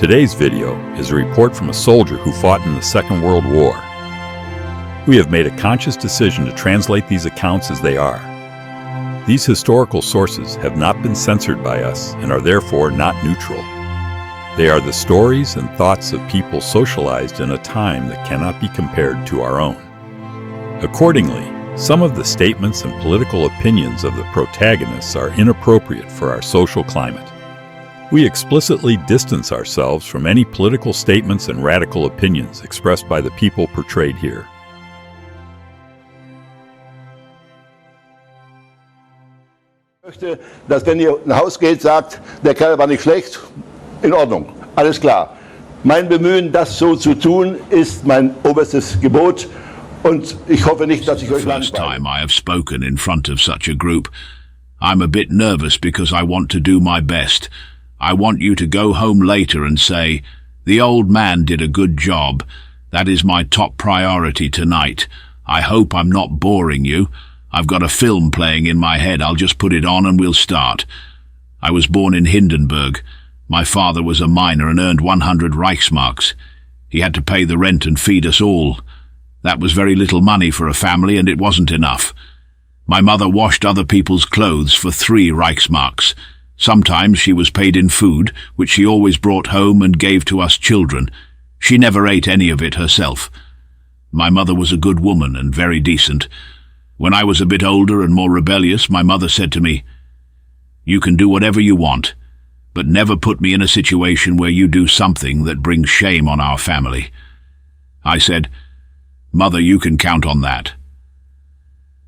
Today's video is a report from a soldier who fought in the Second World War. We have made a conscious decision to translate these accounts as they are. These historical sources have not been censored by us and are therefore not neutral. They are the stories and thoughts of people socialized in a time that cannot be compared to our own. Accordingly, some of the statements and political opinions of the protagonists are inappropriate for our social climate. We explicitly distance ourselves from any political statements and radical opinions expressed by the people portrayed here. Ich möchte, dass wenn ihr nach Hause geht, sagt, der Kerl war nicht schlecht, in Ordnung, alles klar. Mein Bemühen, das so zu tun, ist mein oberstes Gebot und ich hoffe nicht, dass ich euch langweile. First time I have spoken in front of such a group. I'm a bit nervous because I want to do my best. I want you to go home later and say, the old man did a good job. That is my top priority tonight. I hope I'm not boring you. I've got a film playing in my head. I'll just put it on and we'll start. I was born in Hindenburg. My father was a miner and earned 100 Reichsmarks. He had to pay the rent and feed us all. That was very little money for a family, and it wasn't enough. My mother washed other people's clothes for 3 Reichsmarks. Sometimes she was paid in food, which she always brought home and gave to us children. She never ate any of it herself. My mother was a good woman and very decent. When I was a bit older and more rebellious, my mother said to me, "You can do whatever you want, but never put me in a situation where you do something that brings shame on our family." I said, "Mother, you can count on that."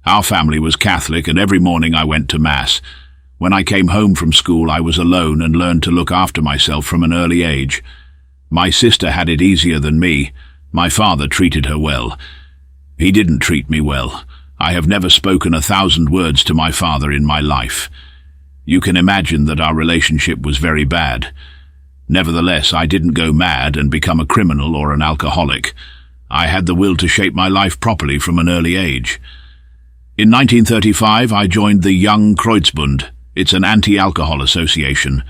Our family was Catholic, and every morning I went to Mass. When I came home from school, I was alone and learned to look after myself from an early age. My sister had it easier than me. My father treated her well. He didn't treat me well. I have never spoken 1,000 words to my father in my life. You can imagine that our relationship was very bad. Nevertheless, I didn't go mad and become a criminal or an alcoholic. I had the will to shape my life properly from an early age. In 1935, I joined the Young Kreuzbund. It's an anti-alcohol association.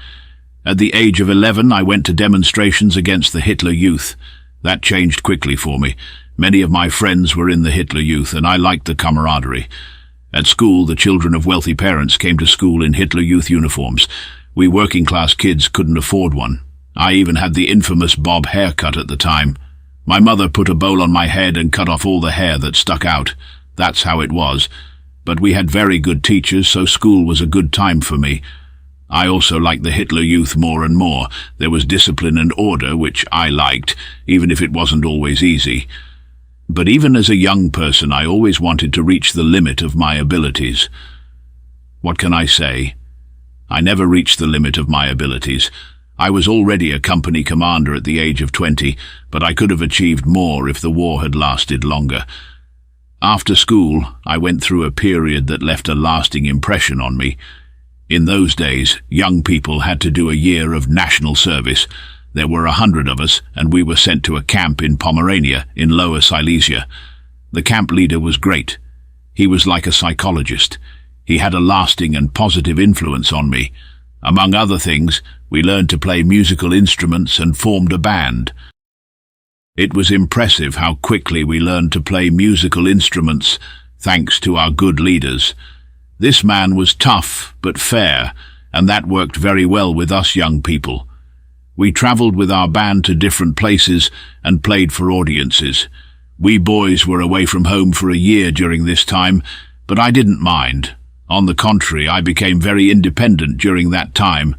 At the age of 11, I went to demonstrations against the Hitler Youth. That changed quickly for me. Many of my friends were in the Hitler Youth, and I liked the camaraderie. At school, the children of wealthy parents came to school in Hitler Youth uniforms. We working-class kids couldn't afford one. I even had the infamous bob haircut at the time. My mother put a bowl on my head and cut off all the hair that stuck out. That's how it was. But we had very good teachers, so school was a good time for me. I also liked the Hitler Youth more and more. There was discipline and order, which I liked, even if it wasn't always easy. But even as a young person, I always wanted to reach the limit of my abilities. What can I say? I never reached the limit of my abilities. I was already a company commander at the age of 20, but I could have achieved more if the war had lasted longer. After school, I went through a period that left a lasting impression on me. In those days, young people had to do a year of national service. There were 100 of us, and we were sent to a camp in Pomerania, in Lower Silesia. The camp leader was great. He was like a psychologist. He had a lasting and positive influence on me. Among other things, we learned to play musical instruments and formed a band. It was impressive how quickly we learned to play musical instruments, thanks to our good leaders. This man was tough but fair, and that worked very well with us young people. We travelled with our band to different places and played for audiences. We boys were away from home for a year during this time, but I didn't mind. On the contrary, I became very independent during that time.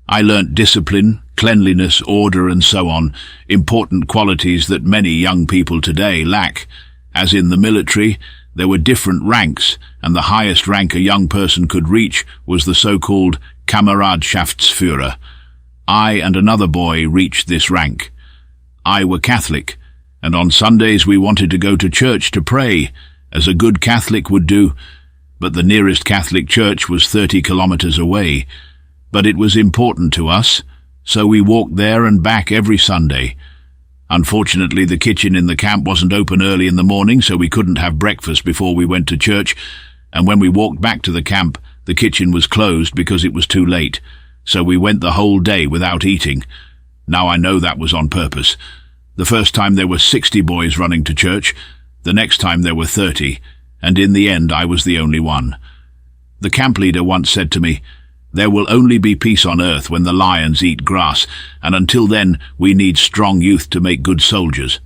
I learnt discipline, cleanliness, order, and so on, important qualities that many young people today lack. As in the military, there were different ranks, and the highest rank a young person could reach was the so-called Kameradschaftsführer. I and another boy reached this rank. I were Catholic, and on Sundays we wanted to go to church to pray, as a good Catholic would do, but the nearest Catholic church was 30 kilometers away. But it was important to us, so we walked there and back every Sunday. Unfortunately, the kitchen in the camp wasn't open early in the morning, so we couldn't have breakfast before we went to church, and when we walked back to the camp, the kitchen was closed because it was too late, so we went the whole day without eating. Now I know that was on purpose. The first time there were 60 boys running to church, the next time there were 30, and in the end I was the only one. The camp leader once said to me, "There will only be peace on earth when the lions eat grass, and until then we need strong youth to make good soldiers."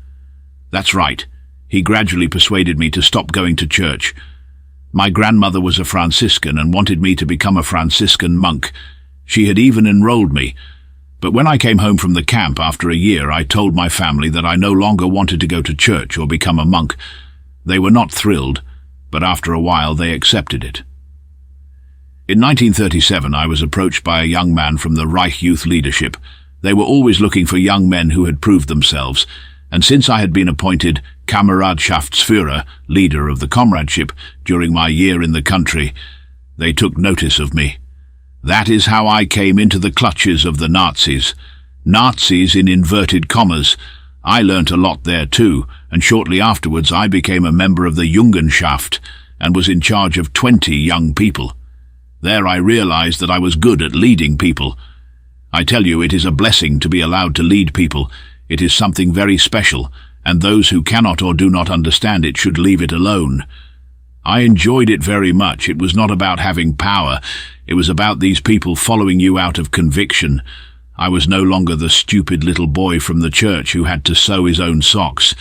That's right. He gradually persuaded me to stop going to church. My grandmother was a Franciscan and wanted me to become a Franciscan monk. She had even enrolled me. But when I came home from the camp after a year, I told my family that I no longer wanted to go to church or become a monk. They were not thrilled, but after a while they accepted it. In 1937, I was approached by a young man from the Reich Youth Leadership. They were always looking for young men who had proved themselves, and since I had been appointed Kameradschaftsführer, leader of the comradeship, during my year in the country, they took notice of me. That is how I came into the clutches of the Nazis. Nazis in inverted commas. I learnt a lot there too, and shortly afterwards I became a member of the Jungenschaft and was in charge of 20 young people. There I realized that I was good at leading people. I tell you, it is a blessing to be allowed to lead people. It is something very special, and those who cannot or do not understand it should leave it alone. I enjoyed it very much. It was not about having power. It was about these people following you out of conviction. I was no longer the stupid little boy from the church who had to sew his own socks.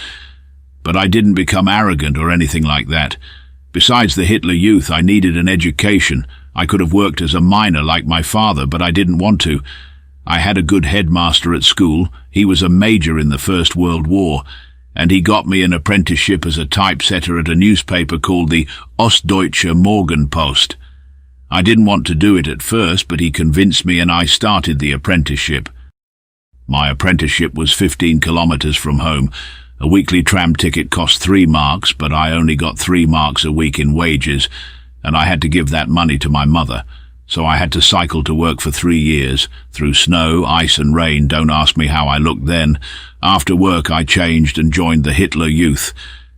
But I didn't become arrogant or anything like that. Besides the Hitler Youth, I needed an education. I could have worked as a miner like my father, but I didn't want to. I had a good headmaster at school. He was a major in the First World War, and he got me an apprenticeship as a typesetter at a newspaper called the Ostdeutsche Morgenpost. I didn't want to do it at first, but he convinced me and I started the apprenticeship. My apprenticeship was 15 kilometers from home. A weekly tram ticket cost 3 marks, but I only got 3 marks a week in wages, and I had to give that money to my mother. So I had to cycle to work for 3 years, through snow, ice and rain. Don't ask me how I looked then. After work I changed and joined the Hitler Youth.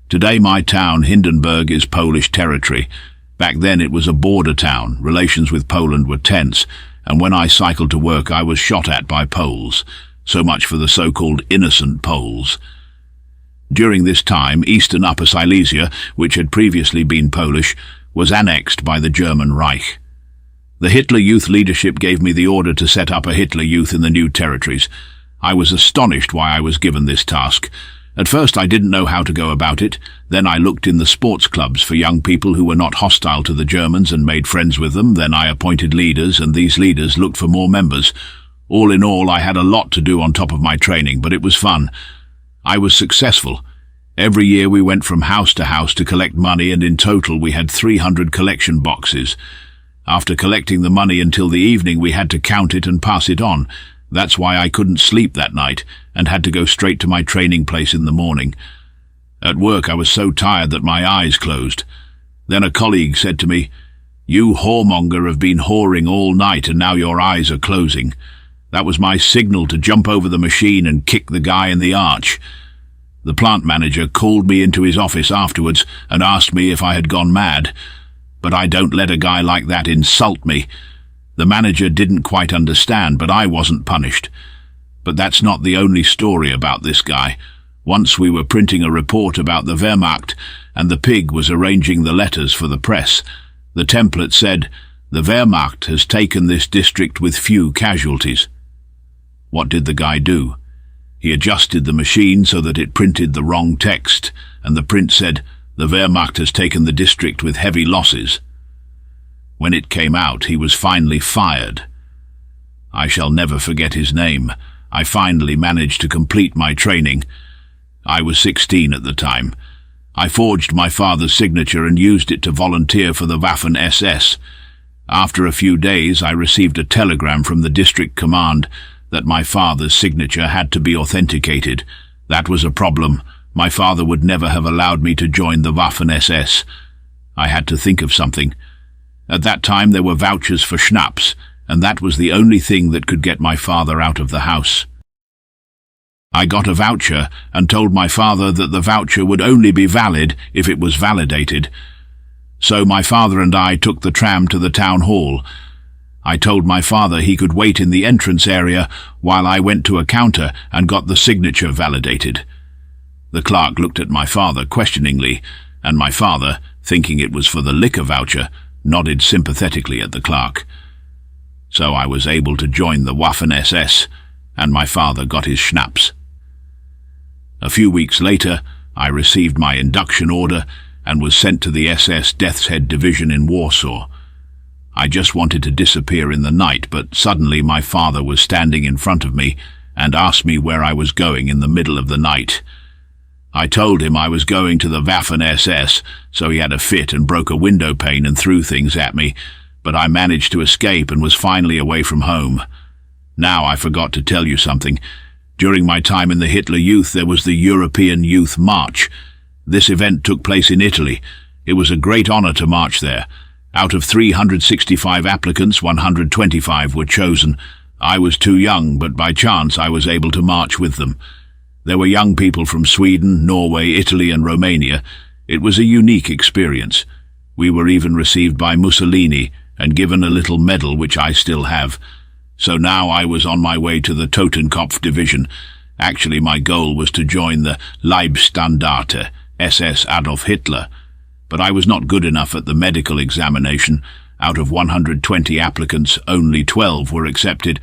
Today my town, Hindenburg, is Polish territory. Back then it was a border town. Relations with Poland were tense, and when I cycled to work I was shot at by Poles. So much for the so-called innocent Poles. During this time, Eastern Upper Silesia, which had previously been Polish, was annexed by the German Reich. The Hitler Youth leadership gave me the order to set up a Hitler Youth in the new territories. I was astonished why I was given this task. At first I didn't know how to go about it. Then I looked in the sports clubs for young people who were not hostile to the Germans and made friends with them. Then I appointed leaders, and these leaders looked for more members. All in all, I had a lot to do on top of my training, but it was fun. I was successful. Every year we went from house to collect money, and in total we had 300 collection boxes. After collecting the money until the evening, we had to count it and pass it on. That's why I couldn't sleep that night and had to go straight to my training place in the morning. At work I was so tired that my eyes closed. Then a colleague said to me, "You whoremonger have been whoring all night and now your eyes are closing." That was my signal to jump over the machine and kick the guy in the arch. The plant manager called me into his office afterwards and asked me if I had gone mad. But I don't let a guy like that insult me. The manager didn't quite understand, but I wasn't punished. But that's not the only story about this guy. Once we were printing a report about the Wehrmacht, and the pig was arranging the letters for the press. The template said, "The Wehrmacht has taken this district with few casualties." What did the guy do? He adjusted the machine so that it printed the wrong text, and the print said, "The Wehrmacht has taken the district with heavy losses." When it came out, he was finally fired. I shall never forget his name. I finally managed to complete my training. I was 16 at the time. I forged my father's signature and used it to volunteer for the Waffen SS. After a few days, I received a telegram from the district command that my father's signature had to be authenticated. That was a problem. My father would never have allowed me to join the Waffen SS. I had to think of something. At that time there were vouchers for schnapps, and that was the only thing that could get my father out of the house. I got a voucher and told my father that the voucher would only be valid if it was validated. So my father and I took the tram to the town hall. I told my father he could wait in the entrance area while I went to a counter and got the signature validated. The clerk looked at my father questioningly, and my father, thinking it was for the liquor voucher, nodded sympathetically at the clerk. So I was able to join the Waffen SS, and my father got his schnapps. A few weeks later, I received my induction order and was sent to the SS Death's Head Division in Warsaw. I just wanted to disappear in the night, but suddenly my father was standing in front of me and asked me where I was going in the middle of the night. I told him I was going to the Waffen SS, so he had a fit and broke a window pane and threw things at me, but I managed to escape and was finally away from home. Now I forgot to tell you something. During my time in the Hitler Youth, there was the European Youth March. This event took place in Italy. It was a great honor to march there. Out of 365 applicants, 125 were chosen. I was too young, but by chance I was able to march with them. There were young people from Sweden, Norway, Italy and Romania. It was a unique experience. We were even received by Mussolini and given a little medal which I still have. So now I was on my way to the Totenkopf division. Actually, my goal was to join the Leibstandarte, SS Adolf Hitler. But I was not good enough at the medical examination. Out of 120 applicants, only 12 were accepted.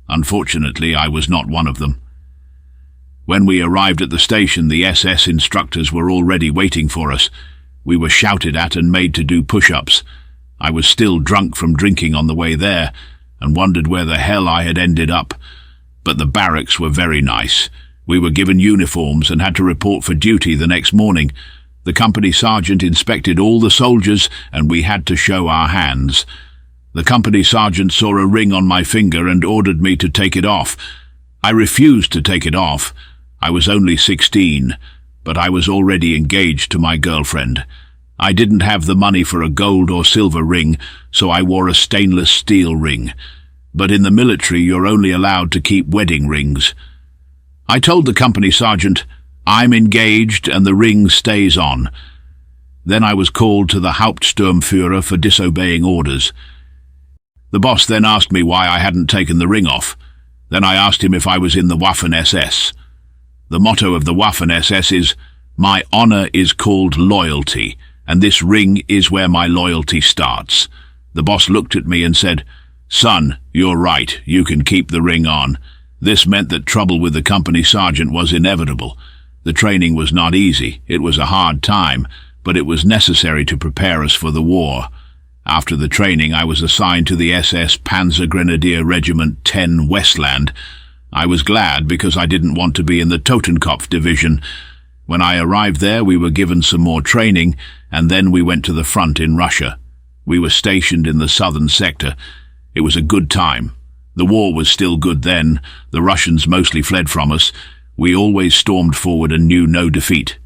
Unfortunately, I was not one of them. When we arrived at the station, the SS instructors were already waiting for us. We were shouted at and made to do push-ups. I was still drunk from drinking on the way there, and wondered where the hell I had ended up. But the barracks were very nice. We were given uniforms and had to report for duty the next morning. The company sergeant inspected all the soldiers, and we had to show our hands. The company sergeant saw a ring on my finger and ordered me to take it off. I refused to take it off. I was only 16, but I was already engaged to my girlfriend. I didn't have the money for a gold or silver ring, so I wore a stainless steel ring. But in the military, you're only allowed to keep wedding rings. I told the company sergeant, "I'm engaged and the ring stays on." Then I was called to the Hauptsturmführer for disobeying orders. The boss then asked me why I hadn't taken the ring off. Then I asked him if I was in the Waffen SS. The motto of the Waffen SS is, "My honor is called loyalty, and this ring is where my loyalty starts." The boss looked at me and said, "Son, you're right, you can keep the ring on." This meant that trouble with the company sergeant was inevitable. The training was not easy. It was a hard time, but it was necessary to prepare us for the war. After the training, I was assigned to the SS Panzer Grenadier Regiment 10 Westland. I was glad because I didn't want to be in the Totenkopf division. When I arrived there, we were given some more training, and then we went to the front in Russia. We were stationed in the southern sector. It was a good time. The war was still good then. The Russians mostly fled from us. We always stormed forward and knew no defeat.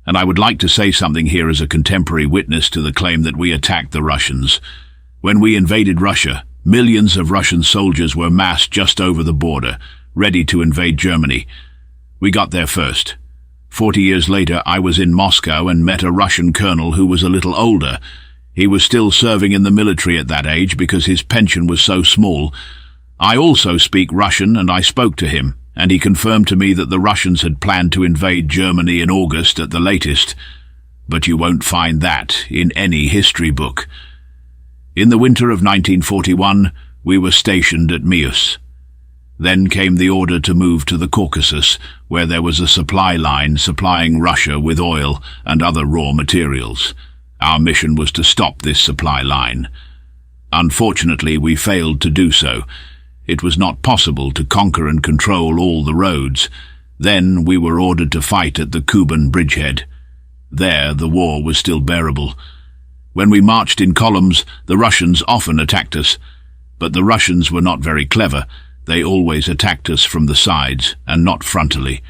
And I would like to say something here as a contemporary witness to the claim that we attacked the Russians. When we invaded Russia, millions of Russian soldiers were massed just over the border, ready to invade Germany. We got there first. 40 years later, I was in Moscow and met a Russian colonel who was a little older. He was still serving in the military at that age because his pension was so small. I also speak Russian, and I spoke to him, and he confirmed to me that the Russians had planned to invade Germany in August at the latest. But you won't find that in any history book. In the winter of 1941, we were stationed at Mius. Then came the order to move to the Caucasus, where there was a supply line supplying Russia with oil and other raw materials. Our mission was to stop this supply line. Unfortunately, we failed to do so. It was not possible to conquer and control all the roads. Then we were ordered to fight at the Kuban bridgehead. There, the war was still bearable. When we marched in columns, the Russians often attacked us. But the Russians were not very clever. They always attacked us from the sides and not frontally.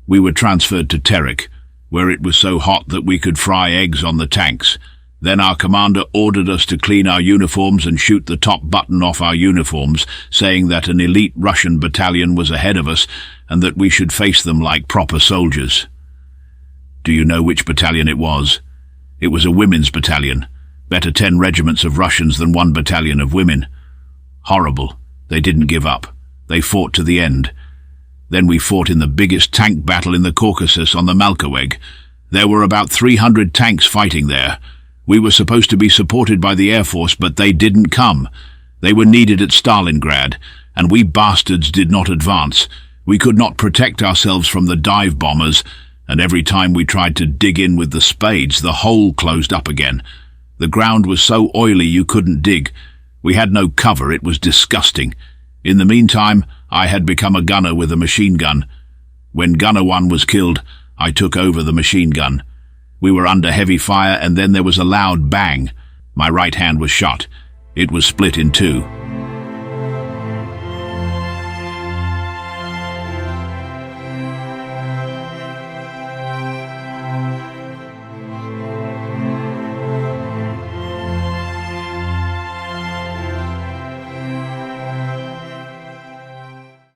We were transferred to Terek, where it was so hot that we could fry eggs on the tanks. Then our commander ordered us to clean our uniforms and shoot the top button off our uniforms, saying that an elite Russian battalion was ahead of us and that we should face them like proper soldiers. Do you know which battalion it was? It was a women's battalion. Better 10 regiments of Russians than 1 battalion of women. Horrible. They didn't give up. They fought to the end. Then we fought in the biggest tank battle in the Caucasus on the Malkaweg. There were about 300 tanks fighting there. We were supposed to be supported by the Air Force, but they didn't come. They were needed at Stalingrad, and we bastards did not advance. We could not protect ourselves from the dive bombers, and every time we tried to dig in with the spades, the hole closed up again. The ground was so oily you couldn't dig. We had no cover. It was disgusting. In the meantime, I had become a gunner with a machine gun. When Gunner 1 was killed, I took over the machine gun. We were under heavy fire, and then there was a loud bang. My right hand was shot. It was split in two.